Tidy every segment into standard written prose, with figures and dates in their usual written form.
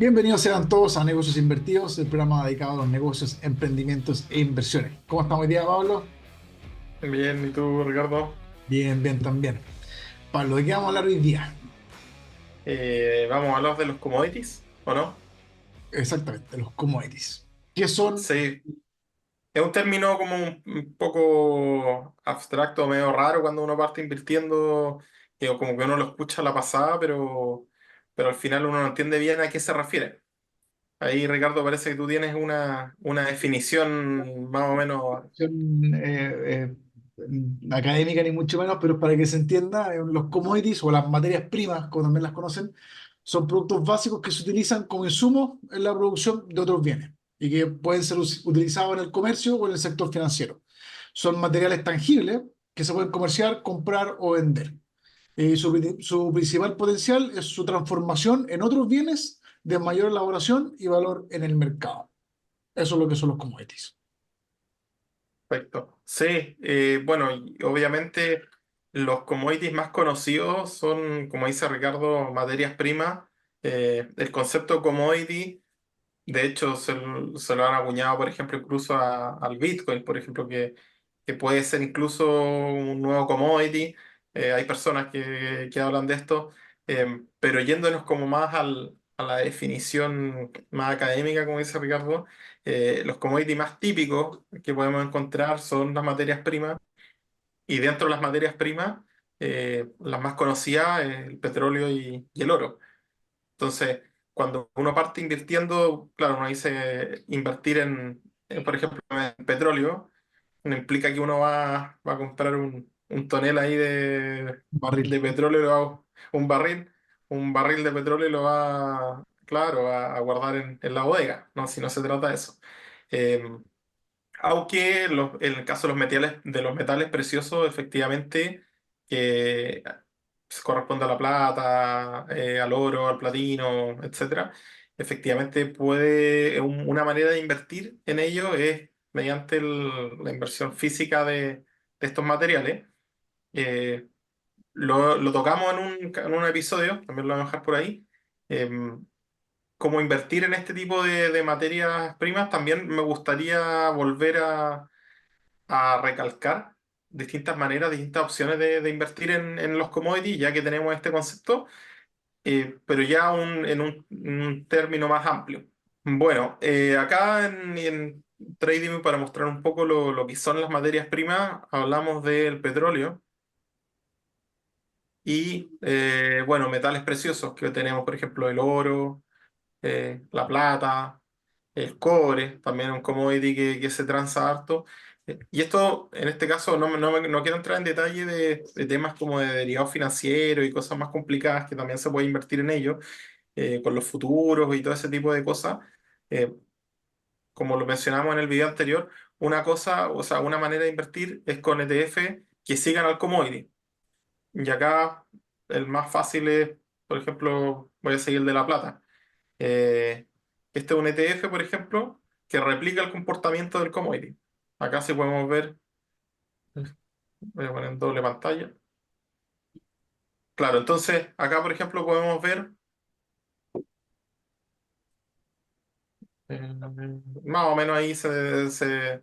Bienvenidos sean todos a Negocios Invertidos, el programa dedicado a los negocios, emprendimientos e inversiones. ¿Cómo estamos hoy día, Pablo? Bien, ¿y tú, Ricardo? Bien, bien, también. Pablo, ¿de qué vamos a hablar hoy día? Vamos a hablar de los commodities, ¿o no? Exactamente, los commodities. ¿Qué son? Sí, es un término como un poco abstracto, medio raro cuando uno parte invirtiendo, que como que uno lo escucha a la pasada, pero al final uno no entiende bien a qué se refiere. Ahí, Ricardo, parece que tú tienes una definición más o menos. Son, académica ni mucho menos, pero para que se entienda, los commodities o las materias primas, como también las conocen, son productos básicos que se utilizan como insumos en la producción de otros bienes y que pueden ser utilizados en el comercio o en el sector financiero. Son materiales tangibles que se pueden comerciar, comprar o vender. Su principal potencial es su transformación en otros bienes de mayor elaboración y valor en el mercado. Eso es lo que son los commodities. Perfecto. Sí, bueno, y obviamente los commodities más conocidos son, como dice Ricardo, materias primas. El concepto commodity, de hecho, se lo han acuñado, por ejemplo, incluso al Bitcoin, por ejemplo, que puede ser incluso un nuevo commodity. Hay personas que hablan de esto, pero yéndonos como más a la definición más académica, como dice Ricardo, los commodities más típicos que podemos encontrar son las materias primas, y dentro de las materias primas, las más conocidas, el petróleo y el oro. Entonces, cuando uno parte invirtiendo, claro, uno dice invertir por ejemplo, en petróleo, no implica que uno va a comprar un tonel ahí Barril. de petróleo, un barril de petróleo y lo va, claro, a guardar en la bodega, ¿no? Si no se trata de eso. Eh, Aunque en el caso de los metales preciosos, efectivamente, que se corresponde a la plata, al oro, al platino, etcétera, efectivamente una manera de invertir en ello es mediante la inversión física de estos materiales. Eh, lo tocamos en un episodio, también lo vamos a dejar por ahí. Cómo invertir en este tipo de materias primas, también me gustaría volver a recalcar distintas maneras, distintas opciones de invertir en los commodities, ya que tenemos este concepto, pero ya en un término más amplio. Bueno, acá en Trading, para mostrar un poco lo que son las materias primas, hablamos del petróleo y, bueno, metales preciosos, que tenemos, por ejemplo, el oro, la plata, el cobre, también un commodity que se transa harto. Y esto, en este caso, no quiero entrar en detalle de temas como de derivados financieros y cosas más complicadas que también se puede invertir en ello, con los futuros y todo ese tipo de cosas. Eh, Como lo mencionamos en el video anterior, una cosa, o sea, una manera de invertir es con ETF que sigan al commodity. Y acá el más fácil es, por ejemplo, voy a seguir el de la plata. Eh, este es un ETF, por ejemplo, que replica el comportamiento del commodity. Acá sí podemos ver, voy a poner en doble pantalla. Claro, entonces acá, por ejemplo, podemos ver, más o menos ahí se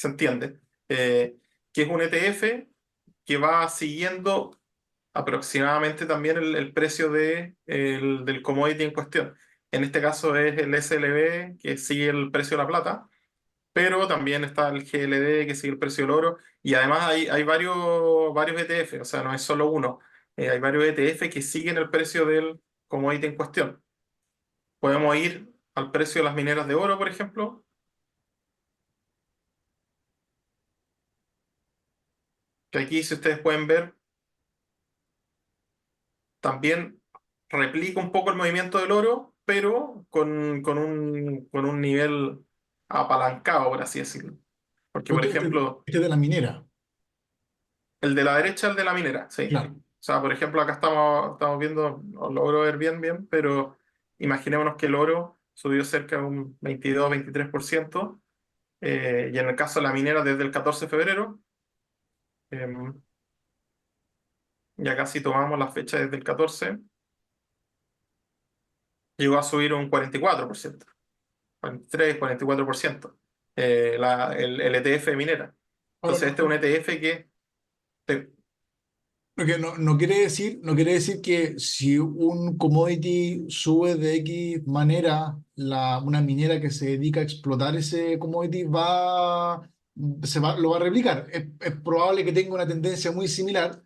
entiende, que es un ETF que va siguiendo aproximadamente también el precio del commodity en cuestión. En este caso es el SLB, que sigue el precio de la plata, pero también está el GLD, que sigue el precio del oro, y además hay varios ETF, o sea, no es solo uno. Hay varios ETF que siguen el precio del commodity en cuestión. Podemos ir al precio de las mineras de oro, por ejemplo, que aquí, si ustedes pueden ver, también replica un poco el movimiento del oro, pero con un nivel apalancado, por así decirlo. Porque, por ejemplo, Este es de la minera, el de la derecha, el de la minera, sí. claro. O sea, por ejemplo, acá estamos viendo, no logro ver bien, pero imaginémonos que el oro subió cerca de un 22-23%, y en el caso de la minera desde el 14 de febrero, eh, ya casi tomamos la fecha desde el 14, llegó a subir un 44%, 43, 44%, el ETF de minera. Ahora, Entonces, este es un ETF que te- no quiere decir que si un commodity sube de X manera, una minera que se dedica a explotar ese commodity lo va a replicar. Es probable que tenga una tendencia muy similar,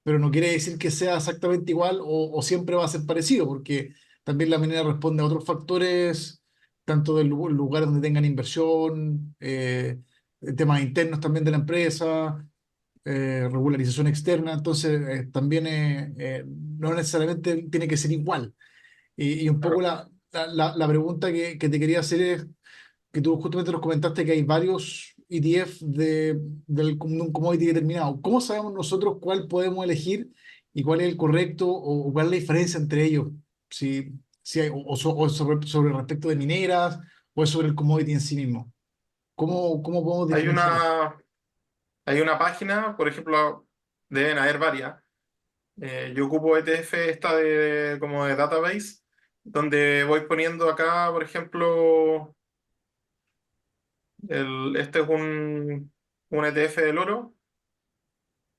pero no quiere decir que sea exactamente igual o siempre va a ser parecido, porque también la minera responde a otros factores, tanto del lugar donde tengan inversión, temas internos también de la empresa, regularización externa, entonces también no necesariamente tiene que ser igual. Y un poco claro, la pregunta que te quería hacer es que tú justamente nos comentaste que hay varios ETF de un commodity determinado. ¿Cómo sabemos nosotros cuál podemos elegir y cuál es el correcto o cuál es la diferencia entre ellos? Si hay, o sobre respecto de mineras o es sobre el commodity en sí mismo. ¿Cómo podemos hay diferenciar eso? una, hay una página, por ejemplo, deben haber varias. Yo ocupo ETF esta como de database, donde voy poniendo acá, por ejemplo, este es un ETF del oro,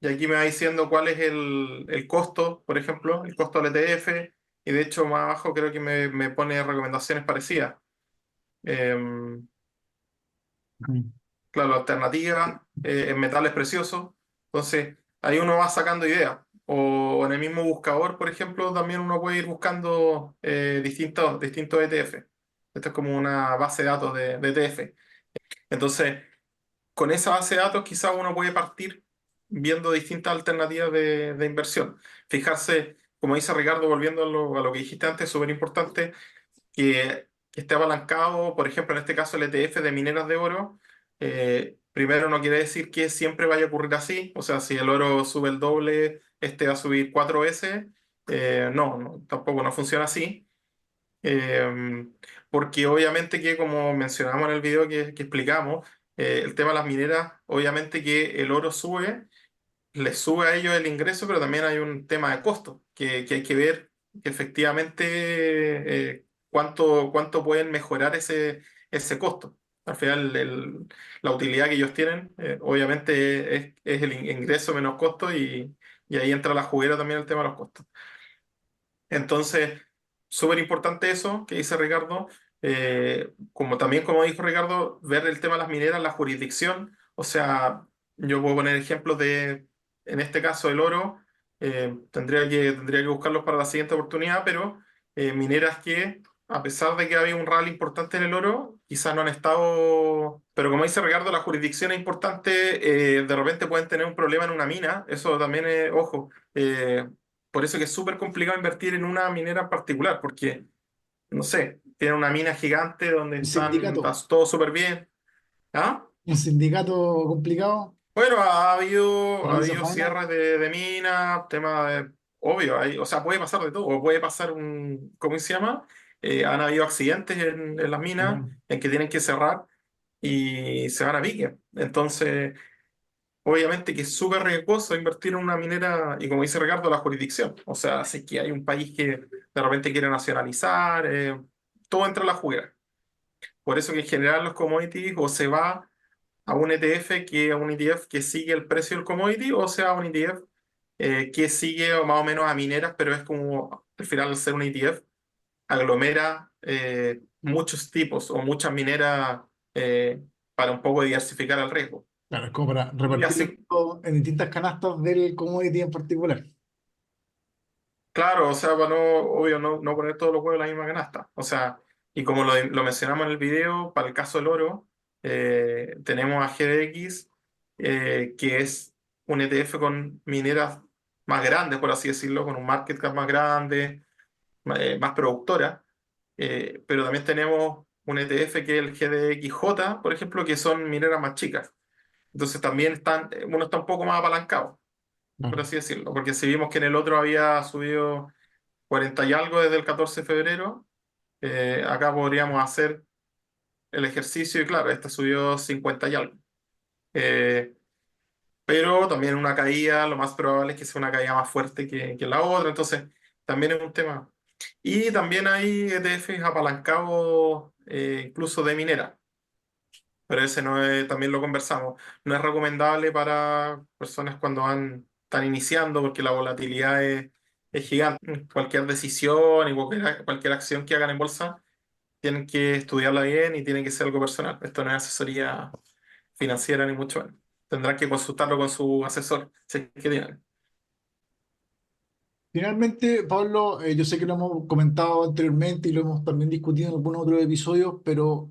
y aquí me va diciendo cuál es el costo, por ejemplo, el costo del ETF, y de hecho más abajo creo que me pone recomendaciones parecidas. Em, Mm. claro, alternativas en metales preciosos. Entonces, ahí uno va sacando ideas. O en el mismo buscador, por ejemplo, también uno puede ir buscando distintos ETF. Esto es como una base de datos de ETF. Entonces, con esa base de datos quizás uno puede partir viendo distintas alternativas de inversión. Fijarse, como dice Ricardo, volviendo a lo que dijiste antes, súper importante que esté apalancado, por ejemplo, en este caso el ETF de mineras de oro. Primero, no quiere decir que siempre vaya a ocurrir así, o sea, si el oro sube el doble, este va a subir cuatro veces. No, tampoco no funciona así. Eh, Porque obviamente que, como mencionamos en el video que explicamos, el tema de las mineras, obviamente que el oro sube, les sube a ellos el ingreso, pero también hay un tema de costo, que hay que ver que efectivamente cuánto pueden mejorar ese costo. Al final, la utilidad que ellos tienen, obviamente, es el ingreso menos costo y ahí entra la juguera también el tema de los costos. Entonces, súper importante eso que dice Ricardo. Como también, como dijo Ricardo, ver el tema de las mineras, la jurisdicción. O sea, yo puedo poner ejemplos en este caso, el oro. Tendría que buscarlos para la siguiente oportunidad, pero mineras que, a pesar de que había un rally importante en el oro, quizás no han estado. Pero como dice Ricardo, la jurisdicción es importante. De repente pueden tener un problema en una mina. Eso también es, ojo. Por eso que es súper complicado invertir en una minera en particular, porque, no sé, tiene una mina gigante donde Un está sindicato, todo súper bien. ¿Ah? un sindicato complicado Bueno, ha para habido, ha esa habido faena. cierres de mina, obvio, o sea, puede pasar de todo, o puede pasar ¿cómo se llama? Han habido accidentes en las minas Claro. en que tienen que cerrar y se van a pique. Entonces, obviamente que es súper riesgoso invertir en una minera y como dice Ricardo, la jurisdicción. O sea, si es que hay un país que de repente quiere nacionalizar, todo entra en la juguera. Por eso que en general los commodities o se va a un ETF a un ETF que sigue el precio del commodity o sea un ETF que sigue más o menos a mineras, pero es como al final al ser un ETF aglomera muchos tipos o muchas mineras para un poco diversificar el riesgo. Claro, es como para Y repartir el así, riesgo en distintas canastas del commodity en particular. claro, o sea, para no, obvio, no poner todos los huevos en la misma canasta. O sea, y como lo mencionamos en el video, para el caso del oro, tenemos a GDX, que es un ETF con mineras más grandes, por así decirlo, con un market cap más grande, más productora. Pero también tenemos un ETF que es el GDXJ, por ejemplo, que son mineras más chicas. Entonces también uno está un poco más apalancado, por Claro. así decirlo, porque si vimos que en el otro había subido 40 y algo desde el 14 de febrero. Acá podríamos hacer el ejercicio y claro, esta subió 50 y algo. Eh, pero también una caída, lo más probable es que sea una caída más fuerte que la otra, entonces también es un tema. Y también hay ETFs apalancados incluso de minera, pero ese no es, también lo conversamos. No es recomendable para personas cuando están iniciando porque la volatilidad es gigante. Cualquier decisión y cualquier acción que hagan en bolsa tienen que estudiarla bien y tiene que ser algo personal. Esto no es asesoría financiera ni mucho menos. Tendrán que consultarlo con su asesor, si es que tienen. Finalmente, Pablo, yo sé que lo hemos comentado anteriormente y lo hemos también discutido en algunos otros episodios, pero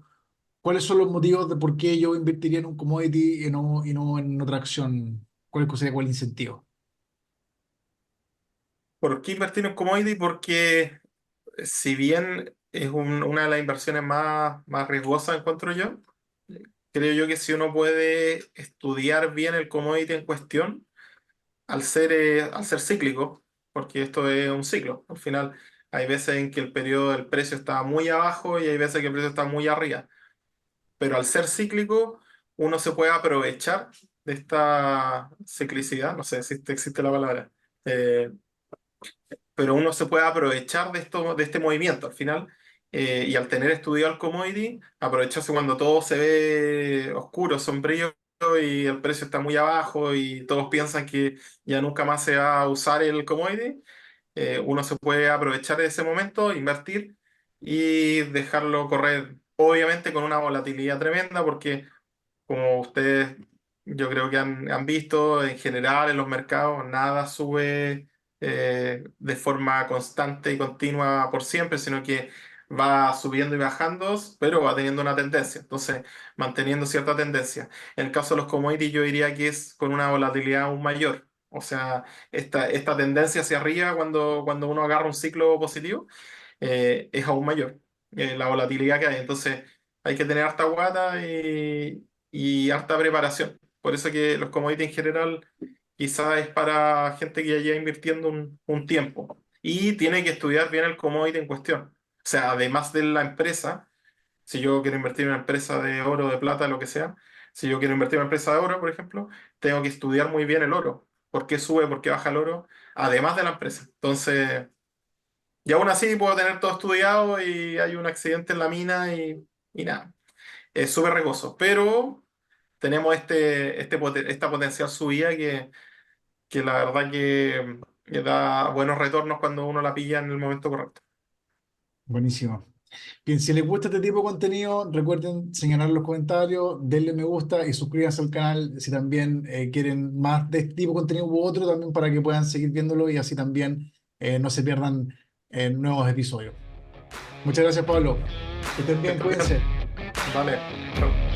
¿cuáles son los motivos de por qué yo invertiría en un commodity y no en otra acción? ¿Cuál el incentivo? ¿Por qué invertir en commodity? Porque si bien es una de las inversiones más riesgosas, encuentro yo, creo yo que si uno puede estudiar bien el commodity en cuestión, al ser cíclico, porque esto es un ciclo, al final hay veces en que el periodo del precio está muy abajo y hay veces que el precio está muy arriba, pero al ser cíclico, uno se puede aprovechar de esta ciclicidad, no sé si existe la palabra, eh, pero uno se puede aprovechar de este movimiento al final, y al tener estudiado el commodity, aprovecharse cuando todo se ve oscuro, sombrío y el precio está muy abajo y todos piensan que ya nunca más se va a usar el commodity. Uno se puede aprovechar de ese momento, invertir y dejarlo correr, obviamente con una volatilidad tremenda, porque como ustedes, yo creo que han visto en general en los mercados, nada sube de forma constante y continua por siempre, sino que va subiendo y bajando, pero va teniendo una tendencia. Entonces, manteniendo cierta tendencia. En el caso de los commodities, yo diría que es con una volatilidad aún mayor. O sea, esta tendencia hacia arriba cuando uno agarra un ciclo positivo es aún mayor, la volatilidad que hay. Entonces, hay que tener harta guata y harta preparación. Por eso que los commodities en general quizás es para gente que ya lleva invirtiendo un tiempo y tiene que estudiar bien el commodity en cuestión. O sea, además de la empresa, si yo quiero invertir en una empresa de oro, de plata, lo que sea, si yo quiero invertir en una empresa de oro, por ejemplo, tengo que estudiar muy bien el oro. ¿Por qué sube? ¿Por qué baja el oro? Además de la empresa. Entonces, y aún así puedo tener todo estudiado y hay un accidente en la mina y nada. Es súper riesgoso, pero tenemos esta potencial subida que la verdad que da buenos retornos cuando uno la pilla en el momento correcto. Buenísimo. Bien, si les gusta este tipo de contenido, recuerden señalar los comentarios, denle me gusta y suscríbanse al canal si también quieren más de este tipo de contenido u otro también para que puedan seguir viéndolo y así también no se pierdan nuevos episodios. Muchas gracias, Pablo. Que estén Que bien, estén bien. cuídense. Vale. Chao.